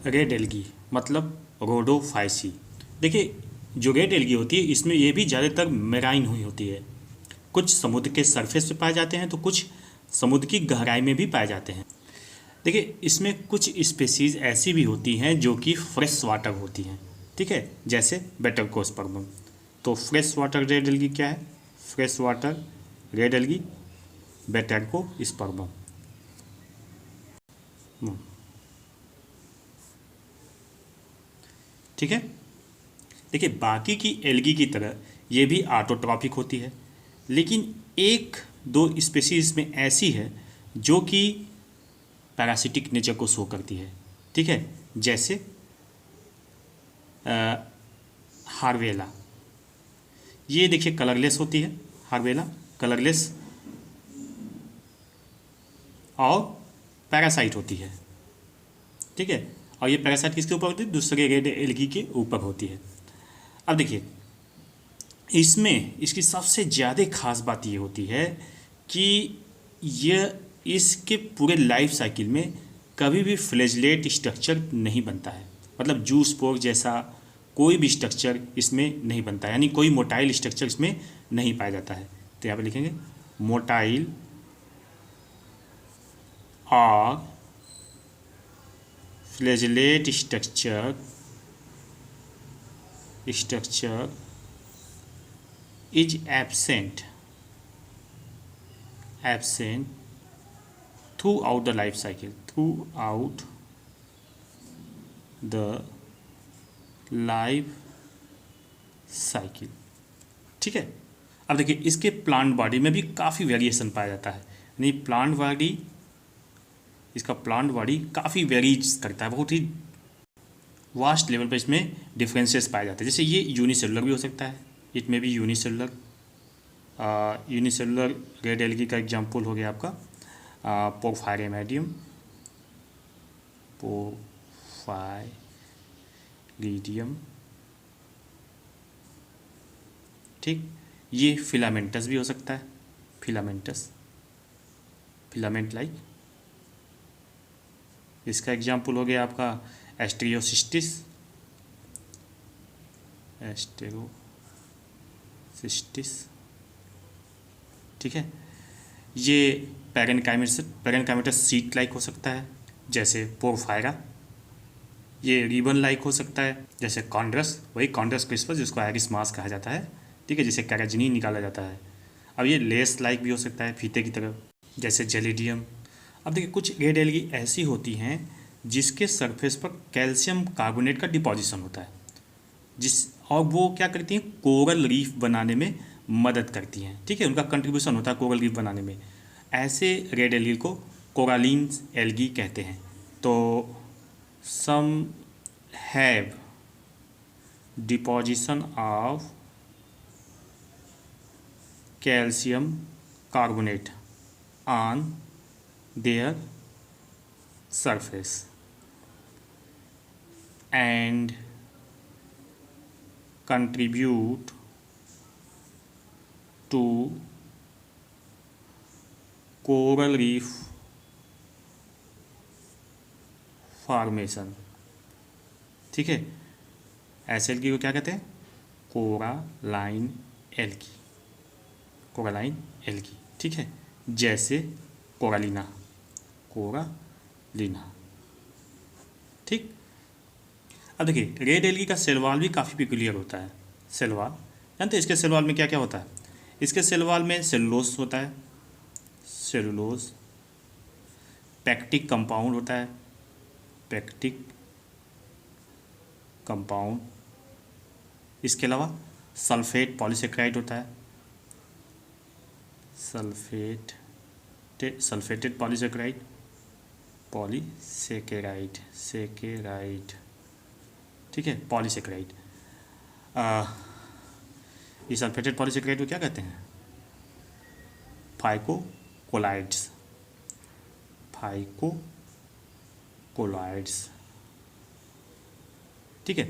Red algae मतलब Rhodophyceae. देखिए जो रेड एल्गी होती है इसमें ये भी ज़्यादातर मेराइन हुई होती है। कुछ समुद्र के सरफेस पे पाए जाते हैं तो कुछ समुद्र की गहराई में भी पाए जाते हैं। देखिए इसमें कुछ स्पेसीज ऐसी भी होती हैं जो कि फ्रेश वाटर होती हैं, ठीक है, जैसे बेटरकोस्पर्मम। तो फ्रेश वाटर रेड एल्गी क्या है? Fresh water red algae batrachospermum. ठीक है। देखिए बाकी की एल्गी की तरह ये भी ऑटोट्रॉपिक होती है, लेकिन एक दो स्पेसीज में ऐसी है जो कि पैरासिटिक नेचर को शो करती है, ठीक है, जैसे हार्वेला। ये देखिए कलरलेस होती है हार्वेला, कलरलेस, और पैरासाइट होती है, ठीक है। और ये पैरासाइट किसके ऊपर होती है? दूसरे रेड एल्गी के ऊपर होती है। अब देखिए इसमें इसकी सबसे ज़्यादा खास बात ये होती है कि यह इसके पूरे लाइफ साइकिल में कभी भी फ्लैजलेट स्ट्रक्चर नहीं बनता है, मतलब जूस पोर जैसा कोई भी स्ट्रक्चर इसमें नहीं बनता है, यानी कोई मोटाइल स्ट्रक्चर इसमें नहीं पाया जाता है। तो यहाँ पे लिखेंगे मोटाइल और flagellate structure is absent throughout the life cycle, ठीक है। अब देखिए इसके प्लांट बॉडी में भी काफ़ी वेरिएशन पाया जाता है, यानी इसका प्लांट बॉडी काफ़ी वेरीज करता है, बहुत ही वास्ट लेवल पर इसमें डिफरेंसेस पाए जाते हैं। जैसे ये यूनिसेलुलर भी हो सकता है, इट में भी यूनिसेलुलर रेड एल्गी का एग्जांपल हो गया आपका पोरफायरिडियम, ठीक। ये फिलामेंटस भी हो सकता है, फिलामेंट लाइक, इसका एग्जांपल हो गया आपका एस्टेरोसिस्टिस, ठीक है। ये पैरेनकाइमेटस सीट लाइक हो सकता है जैसे पोरफायरा। ये रिबन लाइक हो सकता है जैसे कॉन्ड्रस, वही कॉन्ड्रस क्रिस्पस जिसको आयरिस मास कहा जाता है, ठीक है, जिसे कैराजिनी निकाला जाता है। अब ये लेस लाइक भी हो सकता है फीते की तरह जैसे जेलिडियम। अब देखिए कुछ रेड एल्गी ऐसी होती हैं जिसके सरफेस पर कैल्शियम कार्बोनेट का डिपॉजिशन होता है, और वो क्या करती हैं? कोरल रीफ बनाने में मदद करती हैं, ठीक है, उनका कंट्रीब्यूशन होता है कोरल रीफ बनाने में। ऐसे रेड एल्गी को कोरालिन एल्गी कहते हैं। तो some have deposition of calcium carbonate on their surface and contribute to coral reef formation, ठीक है। ऐसे एल्गी को क्या कहते हैं? कोरालाइन एल्गी, ठीक है, जैसे कोरालिना, ठीक। अब देखिए रेड एल्गी का सेल वॉल भी काफ़ी पिकुलियर होता है। सेल वॉल जानते हैं इसके सेल वॉल में क्या क्या होता है? इसके सेल वॉल में सेलुलोज होता है, पैक्टिक कंपाउंड होता है, इसके अलावा सल्फेट पॉलीसेकेराइड होता है, सल्फेटेड पॉलीसेकेराइड, ठीक है, पॉलीसेकेराइड। ये सल्फेटेड पॉलीसेकेराइड को क्या कहते हैं? फाइकोकोलाइड्स, ठीक है।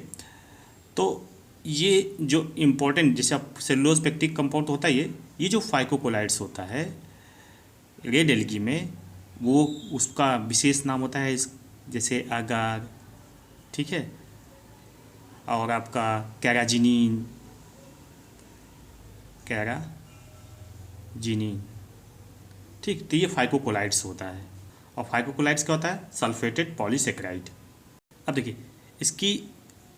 तो ये जो इम्पोर्टेंट, जैसे आप सेलुलोज पेक्टिक कंपाउंड होता है, ये जो फाइकोकोलाइड्स होता है रेड एल्गी में, वो उसका विशेष नाम होता है जैसे अगार, ठीक है। और आपका कैराजिनिन, कैराजिनिन, ठीक। तो ये फाइकोकोलाइड्स होता है। और फाइकोकोलाइड्स क्या होता है? Sulphated polysaccharide. अब देखिए इसकी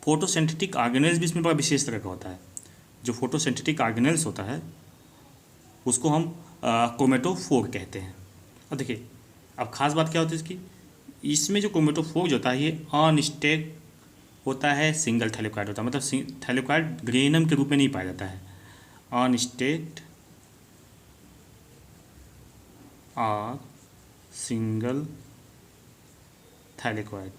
फोटोसिंथेटिक ऑर्गेनेल्स भी इसमें बड़ा विशेष तरह का होता है। जो फोटोसिंथेटिक ऑर्गेनेल्स होता है उसको हम क्रोमेटोफोर कहते हैं। अब देखिए अब खास बात क्या होती है इसकी, इसमें जो क्रोमेटोफोर होता है ये अनस्टैक होता है, सिंगल थैलेकॉइड होता है, मतलब थैलेकॉइड ग्रेनम के रूप में नहीं पाया जाता है। अनस्टैक्ड और सिंगल थैलेकॉइड,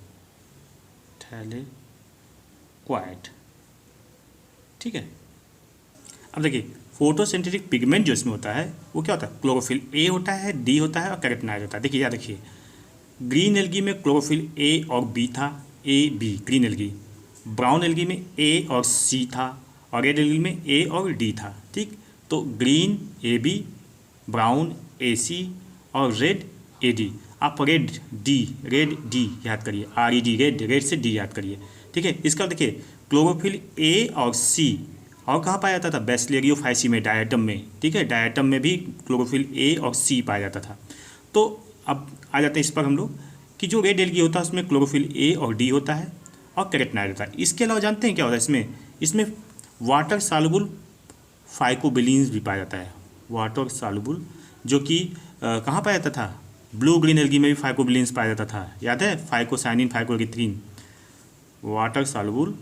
ठीक है। अब देखिए फोटोसिंथेटिक पिगमेंट जो इसमें होता है वो क्या होता है? क्लोरोफिल ए होता है, डी होता है और कैरोटीनॉइड होता है। देखिए याद रखिए, ग्रीन एल्गी में क्लोरोफिल ए और बी था, a b green algae. Brown algae में ए और सी था और रेड एल्गी में ए और डी था, ठीक। तो ग्रीन ए बी, ब्राउन ए सी और रेड ए डी। आप रेड डी याद करिए, आर ई डी, रेड से डी याद करिए, ठीक है। इसका देखिए क्लोरोफिल ए और सी और कहाँ पाया जाता था? बैसिलेरियोफाइसी में, डायटम में, ठीक है। डायटम में भी क्लोरोफिल ए और सी पाया जाता था। तो अब आ जाते हैं इस पर हम लोग कि जो रेड एल्गी होता है उसमें क्लोरोफिल ए और डी होता है और कैरोटीनॉइड होता है। इसके अलावा जानते हैं क्या होता है इसमें वाटर सॉल्युबल फाइकोबिलीन्स भी पाया जाता है। वाटर सॉल्युबल जो कि कहाँ पाया जाता था? ब्लू ग्रीन एल्गी में भी फाइकोबिलीन्स पाया जाता था, याद है? Phycocyanin, phycoerythrin. Water soluble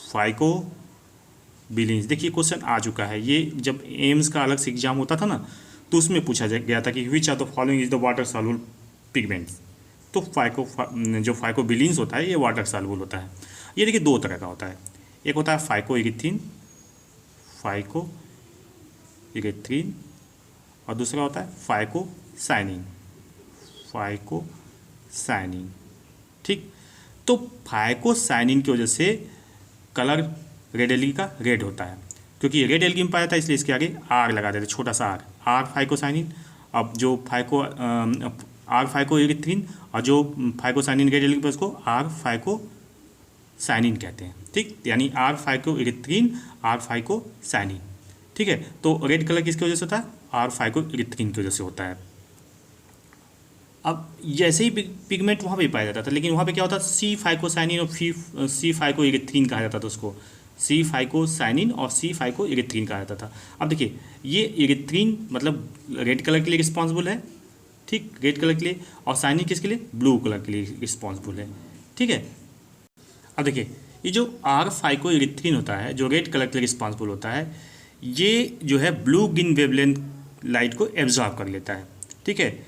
phycobilins. देखिए क्वेश्चन आ चुका है, ये जब एम्स का अलग से एग्जाम होता था ना तो उसमें पूछा गया था कि which are the following is the water soluble pigments. तो जो फाइकोबिलीन्स होता है ये वाटर सॉल्युबल होता है। ये देखिए दो तरह का होता है, एक होता है फाइकोएरिथ्रिन और दूसरा होता है फाइकोसाइनिन, ठीक। तो फाइकोसाइनिन की वजह से कलर रेड एल्गी का रेड होता है, क्योंकि रेड एल्गी में पाया था इसलिए इसके आगे आर लगा देते, छोटा सा आर फाइकोसाइनिन। अब जो आर फाइकोएरिथ्रिन और जो फाइकोसाइनिन रेड एल्गी पर उसको आर फाइकोसाइनिन कहते हैं, ठीक। यानी आर फाइकोएरिथ्रिन, आर फाइकोसाइनिन, ठीक है। तो रेड कलर किसकी वजह से होता है? आर फाइकोएरिथ्रिन की वजह से होता है। अब जैसे ही पिगमेंट वहाँ पे पाया जाता था, लेकिन वहाँ पे क्या होता था? सी फाइकोसाइनिन और सी फाइकोएरिथ्रिन कहा जाता था उसको, सी फाइकोसाइनिन और सी फाइकोएरिथ्रिन कहा जाता था। अब देखिए ये एरिथ्रिन मतलब रेड कलर के लिए रिस्पॉन्सिबल है, ठीक, रेड कलर के लिए, और साइनिन किसके लिए? ब्लू कलर के लिए रिस्पॉन्सिबल है, ठीक है। अब देखिए ये जो आर फाइकोएरिथ्रिन होता है जो रेड कलर के लिए रिस्पॉन्सिबल होता है, ये जो है ब्लू ग्रीन वेवलेंथ लाइट को एब्जॉर्ब कर लेता है, ठीक है।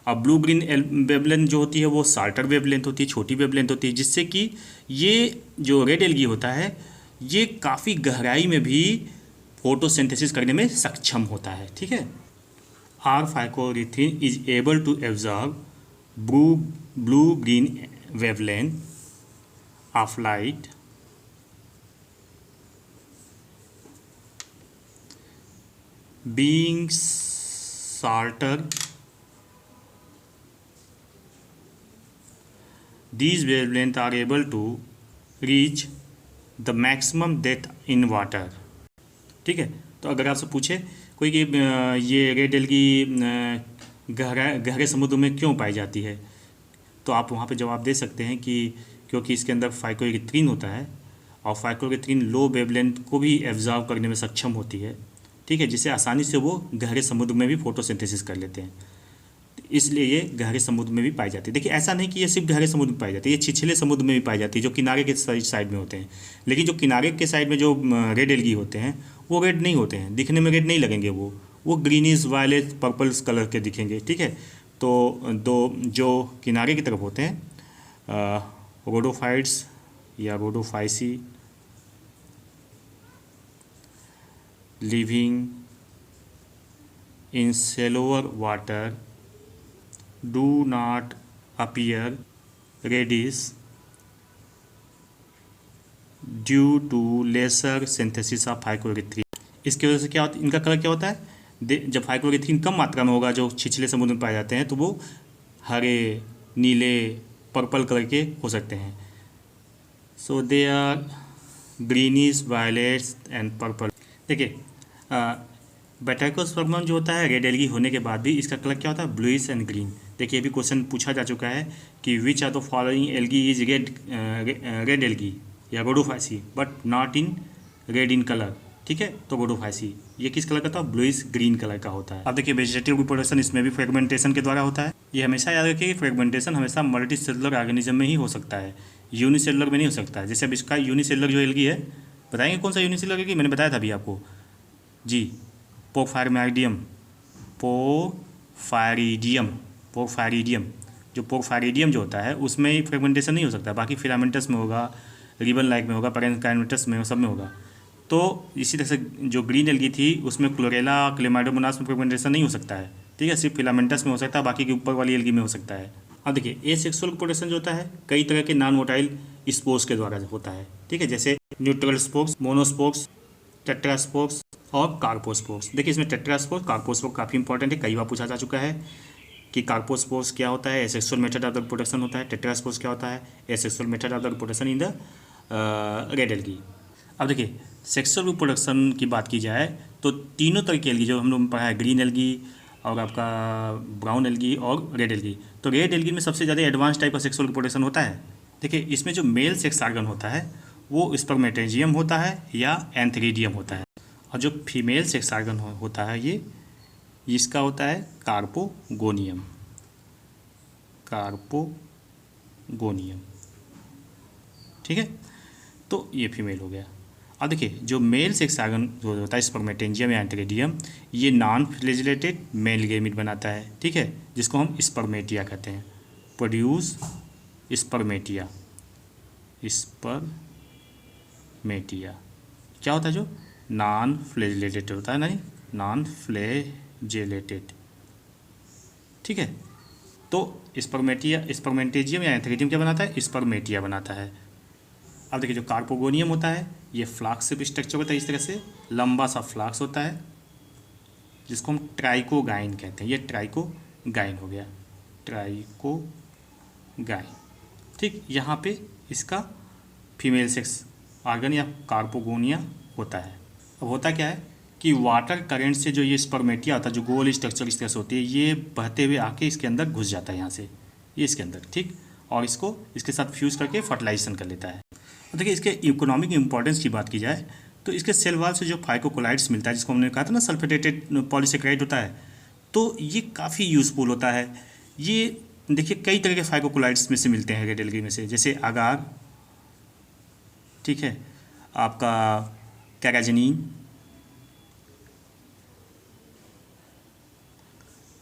अब ब्लू ग्रीन वेवलेंथ जो होती है वो शार्टर वेवलेंथ होती है, छोटी वेवलेंथ होती है, जिससे कि ये जो रेड एल्गी होता है ये काफ़ी गहराई में भी फोटोसिंथेसिस करने में सक्षम होता है, ठीक है। R phycoerythrin is able to absorb blue green wavelength of light being shorter. These wavelengths are able to reach the maximum depth in water, ठीक है। तो अगर आपसे पूछे कोई कि ये रेड एल्गी गहरे समुद्र में क्यों पाई जाती है, तो आप वहाँ पे जवाब दे सकते हैं कि क्योंकि इसके अंदर फाइकोएरिथ्रिन होता है और फाइकोएरिथ्रिन लो वेवलेंथ को भी एब्जॉर्ब करने में सक्षम होती है, ठीक है, जिससे आसानी से वो गहरे समुद्र में भी फोटोसिंथेसिस कर लेते हैं, इसलिए ये गहरे समुद्र में भी पाई जाती है। देखिए ऐसा नहीं कि ये सिर्फ गहरे समुद्र में पाई जाती है, ये छिछले समुद्र में भी पाई जाती है जो किनारे के साइड में होते हैं। लेकिन जो किनारे के साइड में जो रेड एल्गी होते हैं वो रेड नहीं होते हैं, दिखने में रेड नहीं लगेंगे, वो ग्रीनिश वायलेट पर्पल्स कलर के दिखेंगे, ठीक है। तो जो किनारे की तरफ होते हैं रोडोफाइट्स या Rhodophyceae living in shallower water do not appear reddish due to lesser synthesis of phycoerythrin. इसकी वजह से क्या होता है, इनका कलर क्या होता है? जब फाइकोएरिथ्रिन कम मात्रा में होगा जो छिछले समुद्र में पाए जाते हैं तो वो हरे, नीले, पर्पल कलर के हो सकते हैं। So they are greenish, violets and purple. देखिए बैटाइकोस्पर्मम जो होता है रेड एल्गी होने के बाद भी इसका कलर क्या होता है, ब्लूइश एंड ग्रीन। देखिए अभी क्वेश्चन पूछा जा चुका है कि which are the following algae is red algae या rhodophyceae but not in red in colour. ठीक है, तो रोडोफाइसी ये किस कलर का था, ब्लूइश ग्रीन कलर का होता है। अब देखिए वेजिटेटिव रिप्रोडक्शन इसमें भी फ्रेगमेंटेशन के द्वारा होता है। ये हमेशा याद रखिए कि फ्रेगमेंटेशन हमेशा मल्टी सेलुलर ऑर्गेनिज्म में ही हो सकता है, यूनिसेलुलर में नहीं हो सकता है। जैसे अब इसका यूनिसेलुलर जो एल्गी है, बताएंगे कौन सा यूनिसेलुलर एल्गी, मैंने बताया था अभी आपको जी, पोरफायरिडियम। पोरफायरिडियम जो पोरफायरिडियम जो होता है उसमें ही फ्रेगमेंटेशन नहीं हो सकता, बाकी फिलामेंटस में होगा, रिबन लाइक में होगा, पैरेन्काइमेटस में, सब में होगा। तो इसी तरह से जो ग्रीन एल्गी थी उसमें क्लोरेला क्लेमाइडोमोनास में फ्रेगमेंटेशन नहीं हो सकता है। ठीक है, सिर्फ फिलामेंटस में हो सकता है, बाकी के ऊपर वाली एल्गी में हो सकता है। अब देखिए एसेक्सुअल रिप्रोडक्शन जो होता है कई तरह के नॉन मोटाइल स्पोर्स के द्वारा होता है। ठीक है, जैसे न्यूट्रल स्पोर्स, मोनोस्पोर्स, टेट्रास्पोर्स और कार्पोस्पोर्स। देखिए इसमें टेट्रास्पोर्स, कार्पोस्पोर्स काफ़ी इंपॉर्टेंट है, कई बार पूछा जा चुका है कि कार्पोस्पोर्स क्या होता है, asexual method of the reproduction होता है। टेट्रास्पोर्स क्या होता है, asexual method of the reproduction in the red algae. अब देखिए सेक्सुअल रिप्रोडक्शन की बात की जाए तो तीनों तरह की एल्गी जो हम लोग पढ़ा है, ग्रीन एल्गी और आपका ब्राउन एल्गी और रेड एल्गी। तो रेड एल्गी में सबसे ज़्यादा एडवांस टाइप का सेक्सुअल रिप्रोडक्शन होता है। देखिए इसमें जो मेल सेक्स ऑर्गन होता है वो स्पर्मेटेजियम होता है या एंथेरिडियम होता है, और जो फीमेल सेक्स ऑर्गन होता है ये इसका होता है कार्पोगोनियम। ठीक है, तो ये फीमेल हो गया। अब देखिए जो मेल सेक्स ऑर्गन जो होता है स्पर्मेटेंजियम या एंथेरिडियम, ये नॉन फ्लैजिलेटेड मेल गैमीट बनाता है। ठीक है, जिसको हम स्पर्मेटिया कहते हैं, प्रोड्यूस स्पर्मेटिया। क्या होता है, जो नॉन फ्लैजिलेटेड होता है, नहीं नॉन फ्लैजिलेटेड। ठीक है, तो स्पर्मेटेजियम या एंथेरिडियम क्या बनाता है, स्पर्मेटिया बनाता है। अब देखिए जो कार्पोगोनियम होता है ये फ्लाक्स से स्ट्रक्चर होता है, इस तरह से लंबा सा फ्लाक्स होता है जिसको हम ट्राइकोगाइन कहते हैं। ये ट्राइकोगाइन हो गया, ट्राइकोगाइन। ठीक, यहाँ पे इसका फीमेल सेक्स ऑर्गन या कार्पोगोनिया होता है। अब होता क्या है कि वाटर करंट से जो ये स्पर्मेटिया होता है, जो गोल स्ट्रक्चर इस तरह से होती है, ये बहते हुए आके इसके अंदर घुस जाता है, यहाँ से ये इसके अंदर। ठीक, और इसको इसके साथ फ्यूज़ करके फर्टिलाइजेशन कर लेता है। और देखिए इसके इकोनॉमिक इंपॉर्टेंस की बात की जाए तो इसके सेल वॉल से जो फाइकोकोलाइड्स मिलता है, जिसको हमने कहा था ना सल्फेटेटेड पॉलीसेकेराइड होता है, तो ये काफ़ी यूज़फुल होता है। ये देखिए कई तरह के फाइकोकोलाइड्स में से मिलते हैं रेड एल्गी में से, जैसे अगार, ठीक है, आपका कैराजिनिन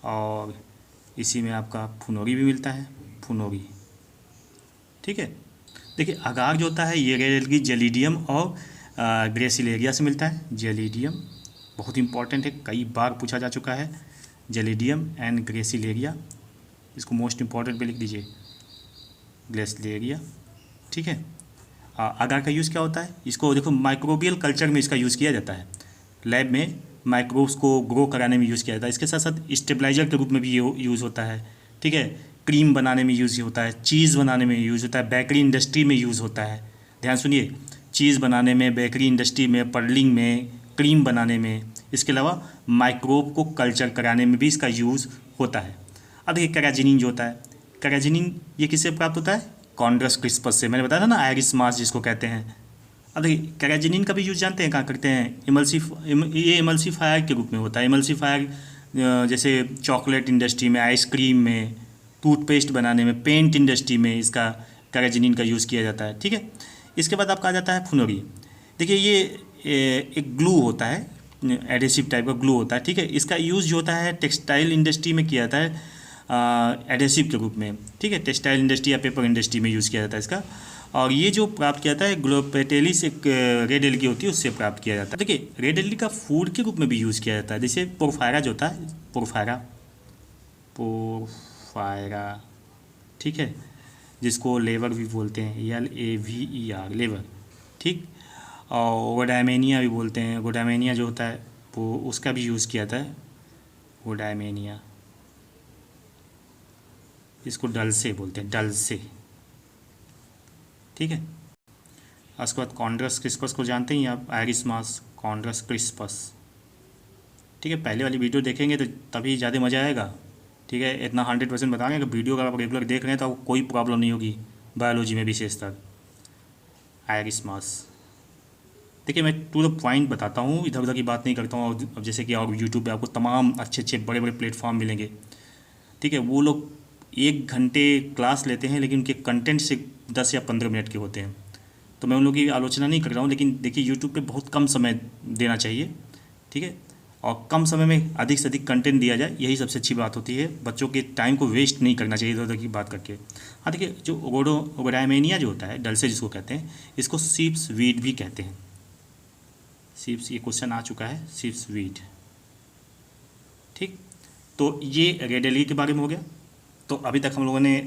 और इसी में आपका फुनोरी भी मिलता है, फुनोरी। ठीक है, देखिए अगार जो होता है ये रेड एल्गी जेलिडियम और ग्रेसिलेरिया से मिलता है। जेलिडियम बहुत इंपॉर्टेंट है, कई बार पूछा जा चुका है, जेलिडियम एंड ग्रेसिलेरिया, इसको मोस्ट इंपॉर्टेंट पे लिख दीजिए, ग्रेसिलेरिया। ठीक है, अगार का यूज़ क्या होता है, इसको देखो माइक्रोबियल कल्चर में इसका यूज़ किया जाता है, लैब में माइक्रोब्स को ग्रो कराने में यूज़ किया जाता है। इसके साथ साथ स्टेबलाइजर के रूप में भी यूज़ होता है। ठीक है, क्रीम बनाने में यूज़ होता है, चीज़ बनाने में यूज़ होता है, बेकरी इंडस्ट्री में यूज़ होता है। ध्यान सुनिए, चीज़ बनाने में, बेकरी इंडस्ट्री में, पर्लिंग में, क्रीम बनाने में, इसके अलावा माइक्रोब को कल्चर कराने में भी इसका यूज़ होता है। अब देखिए कैराजिनिन जो होता है, कैराजिनिन ये किससे प्राप्त होता है, कॉन्ड्रस क्रिस्पस से, मैंने बताया था ना आयरिस मास जिसको कहते हैं। अब देखिए कैराजिनिन का भी यूज़ जानते हैं कहाँ करते हैं, ये इमल्सीफायर के रूप में होता है। इमल्सीफायर जैसे चॉकलेट इंडस्ट्री में, आइसक्रीम में, टूथपेस्ट बनाने में, पेंट इंडस्ट्री में इसका कैराजिनिन का यूज़ किया जाता है। ठीक है, इसके बाद आपका आ जाता है फुनोरी। देखिए ये एक ग्लू होता है, एडेसिव टाइप का ग्लू होता है। ठीक है, इसका यूज़ जो होता है टेक्सटाइल इंडस्ट्री में किया जाता है एडेसिव के रूप में। ठीक है, टेक्सटाइल इंडस्ट्री या पेपर इंडस्ट्री में यूज़ किया जाता है इसका, और ये जो प्राप्त किया जाता है ग्लोपेटेलिस एक रेड एल्गी होती है उससे प्राप्त किया जाता है। देखिए रेड एल्गी का फूड के रूप में भी यूज़ किया जाता है, जैसे पोरफायरा जो होता है, पोरफायरा, ठीक है, जिसको लेवर भी बोलते हैं, LAVER, लेवर। ठीक, और गोडामेनिया भी बोलते हैं, गोडामेनिया जो होता है वो उसका भी यूज़ किया जाता है, गोडामेनिया। इसको डल से बोलते हैं, डल से, ठीक है। उसके बाद कॉन्ड्रस क्रिस्पस को जानते ही आप, आयरिस्मास, कॉन्ड्रस क्रिस्पस, ठीक है। पहले वाली वीडियो देखेंगे तो तभी ज़्यादा मज़ा आएगा, ठीक है। इतना 100% बता रहे हैं कि वीडियो अगर आप रेगुलर देख रहे हैं तो आपको कोई प्रॉब्लम नहीं होगी बायोलॉजी में विशेषतर। आयरिस्मास, देखिए मैं टू द पॉइंट बताता हूँ, इधर उधर की बात नहीं करता हूँ। अब जैसे कि और यूट्यूब पे आपको तमाम अच्छे अच्छे बड़े बड़े प्लेटफॉर्म मिलेंगे, ठीक है। वो लोग 1 घंटे क्लास लेते हैं लेकिन उनके कंटेंट से 10 या 15 मिनट के होते हैं। तो मैं उन लोगों की आलोचना नहीं कर रहा हूँ, लेकिन देखिए यूट्यूब पे बहुत कम समय देना चाहिए, ठीक है। और कम समय में अधिक से अधिक कंटेंट दिया जाए, यही सबसे अच्छी बात होती है। बच्चों के टाइम को वेस्ट नहीं करना चाहिए इधर उधर की बात करके। हाँ देखिए, जो ओबरायमेनिया जो होता है, डलसे जिसको कहते हैं, इसको सीप्स वीड भी कहते हैं। सीप्स, ये क्वेश्चन आ चुका है, सीप्स वीड, ठीक। तो ये रेड एल्गी के बारे में हो गया। तो अभी तक हम लोगों ने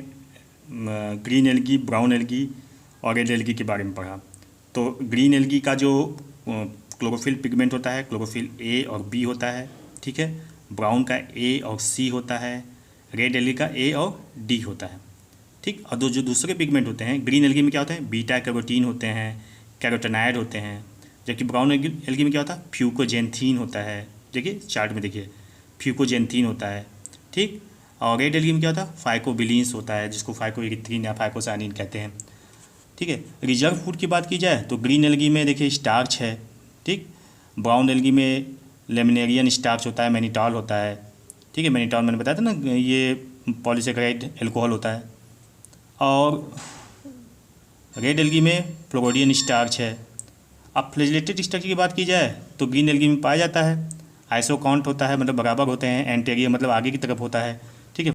ग्रीन एल्गी, ब्राउन एल्गी और रेड एल्गी के बारे में पढ़ा। तो ग्रीन एल्गी का जो क्लोरोफिल पिगमेंट होता है, क्लोरोफिल ए और बी होता है, ठीक है। ब्राउन का ए और सी होता है, रेड एल्गी का ए और डी होता है, ठीक। और जो दूसरे पिगमेंट होते हैं ग्रीन एल्गी में क्या होते हैं, बीटा कैरोटीन होते हैं, कैरोटेनॉइड होते हैं। जबकि ब्राउन एल्गी में क्या होता है, फ्यूकोजेंथीन होता है। देखिए चार्ट में देखिए, फ्यूकोजेंथीन होता है, ठीक। और रेड एल्गी में क्या होता है, फाइकोबिलीन्स होता है, जिसको फाइकोइरिथ्रीन या फाइकोसाइनिन कहते हैं, ठीक है। रिजर्व फूड की बात की जाए तो ग्रीन एल्गी में देखिए स्टार्च है, ठीक। ब्राउन एल्गी में लेमिनेरियन स्टार्च होता है, मैनिटॉल होता है, ठीक है। मैनिटॉल मैंने बताया था ना, ये पॉलीसेकेराइड एल्कोहल होता है। और रेड एल्गी में फ्लोरोडियन स्टार्च है। अब फ्लैजिलेटेड स्ट्रक्चर की बात की जाए तो ग्रीन एल्गी में पाया जाता है, आइसोकाउंट होता है, मतलब बराबर होते हैं, एंटेरियर मतलब आगे की तरफ होता है,